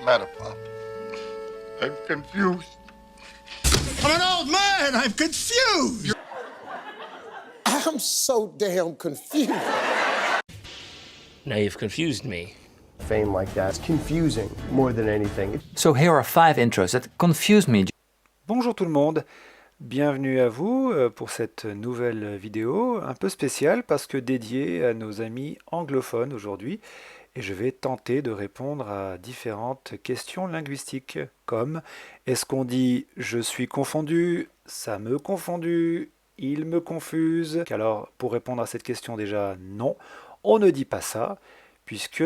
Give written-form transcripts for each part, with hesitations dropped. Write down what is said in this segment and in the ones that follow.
matter, Pop? I'm confused. I'm an old man. I'm confused. I'm so damn confused. Now you've confused me. Fame like that's confusing more than anything. So here are 5 intros that confused me. Bonjour tout le monde, bienvenue à vous pour cette nouvelle vidéo un peu spéciale parce que dédiée à nos amis anglophones aujourd'hui et je vais tenter de répondre à différentes questions linguistiques comme est-ce qu'on dit je suis confondu, ça me confondu, il me confuse. Alors pour répondre à cette question déjà non, on ne dit pas ça puisque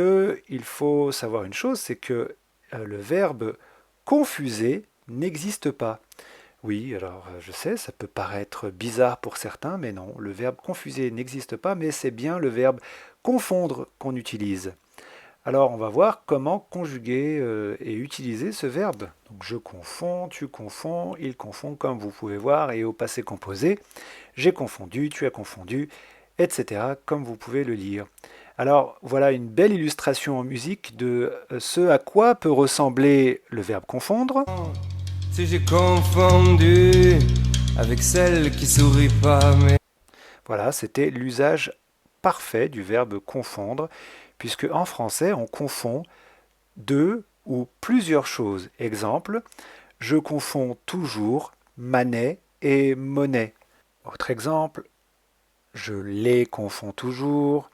il faut savoir une chose, c'est que le verbe confuser n'existe pas. Oui, alors je sais, ça peut paraître bizarre pour certains, mais non, le verbe confuser n'existe pas, mais c'est bien le verbe confondre qu'on utilise. Alors on va voir comment conjuguer et utiliser ce verbe. Donc je confonds, tu confonds, il confond, comme vous pouvez voir, et au passé composé, j'ai confondu, tu as confondu, etc., comme vous pouvez le lire. Alors voilà une belle illustration en musique de ce à quoi peut ressembler le verbe confondre. Si j'ai confondu avec celle qui sourit pas, mais... Voilà, c'était l'usage parfait du verbe confondre, puisque en français, on confond deux ou plusieurs choses. Exemple, je confonds toujours Manet et Monet. Autre exemple, je les confonds toujours.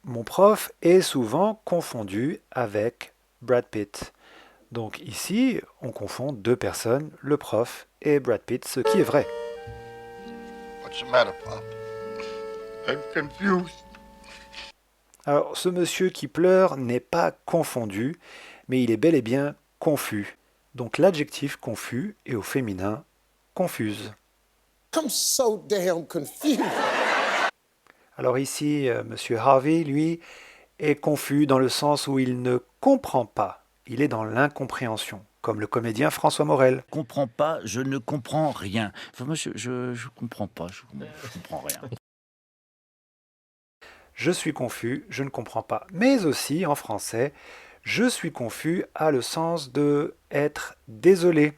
Mon prof est souvent confondu avec Brad Pitt. Donc ici, on confond deux personnes, le prof et Brad Pitt, ce qui est vrai. What's the matter, Pop? I'm confused. Alors, ce monsieur qui pleure n'est pas confondu, mais il est bel et bien confus. Donc l'adjectif confus est au féminin confuse. I'm so damn confused. Alors ici, monsieur Harvey, lui, est confus dans le sens où il ne comprend pas. Il est dans l'incompréhension, comme le comédien François Morel. Je comprends pas, je ne comprends rien. Enfin, moi, je comprends pas, je comprends rien. Je suis confus, je ne comprends pas. Mais aussi, en français, je suis confus a le sens de être désolé.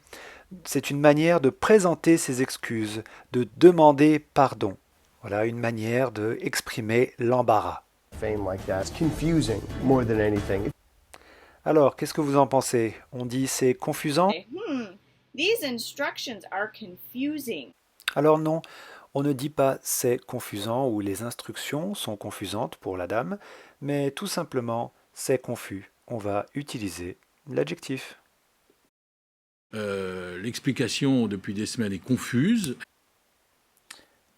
C'est une manière de présenter ses excuses, de demander pardon. Voilà une manière d'exprimer l'embarras. Fame like that's confusing more than anything. Alors, qu'est-ce que vous en pensez? On dit c'est confusant? These instructions are confusing. Alors non, on ne dit pas c'est confusant ou les instructions sont confusantes pour la dame, mais tout simplement c'est confus. On va utiliser l'adjectif. L'explication depuis des semaines est confuse.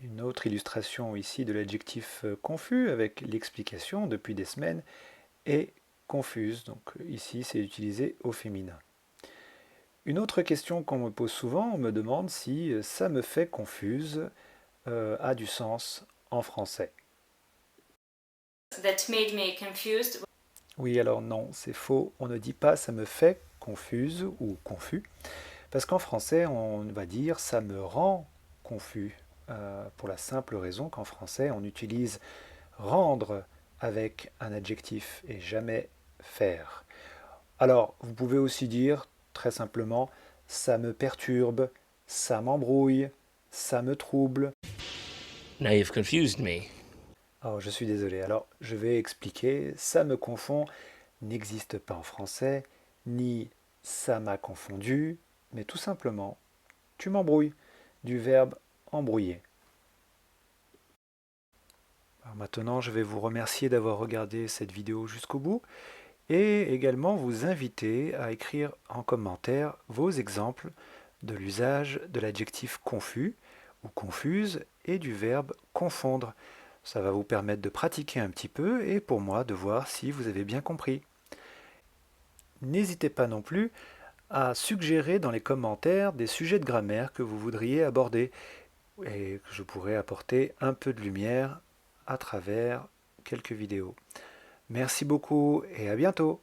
Une autre illustration ici de l'adjectif confus avec l'explication depuis des semaines est confuse. Donc ici c'est utilisé au féminin. Une autre question qu'on me pose souvent, on me demande si ça me fait confuse a du sens en français. That made me confused. Oui, alors non, c'est faux. On ne dit pas ça me fait confuse ou confus, parce qu'en français on va dire ça me rend confus, pour la simple raison qu'en français on utilise rendre avec un adjectif et jamais faire. Alors vous pouvez aussi dire très simplement ça me perturbe, ça m'embrouille, ça me trouble. Now you've confused me. Oh, je suis désolé. Alors, je vais expliquer. Ça me confond n'existe pas en français, ni ça m'a confondu, mais tout simplement, tu m'embrouilles, du verbe embrouiller. Alors maintenant, je vais vous remercier d'avoir regardé cette vidéo jusqu'au bout et également vous inviter à écrire en commentaire vos exemples de l'usage de l'adjectif confus ou confuse et du verbe confondre. Ça va vous permettre de pratiquer un petit peu et pour moi de voir si vous avez bien compris. N'hésitez pas non plus à suggérer dans les commentaires des sujets de grammaire que vous voudriez aborder et que je pourrais apporter un peu de lumière à travers quelques vidéos. Merci beaucoup et à bientôt.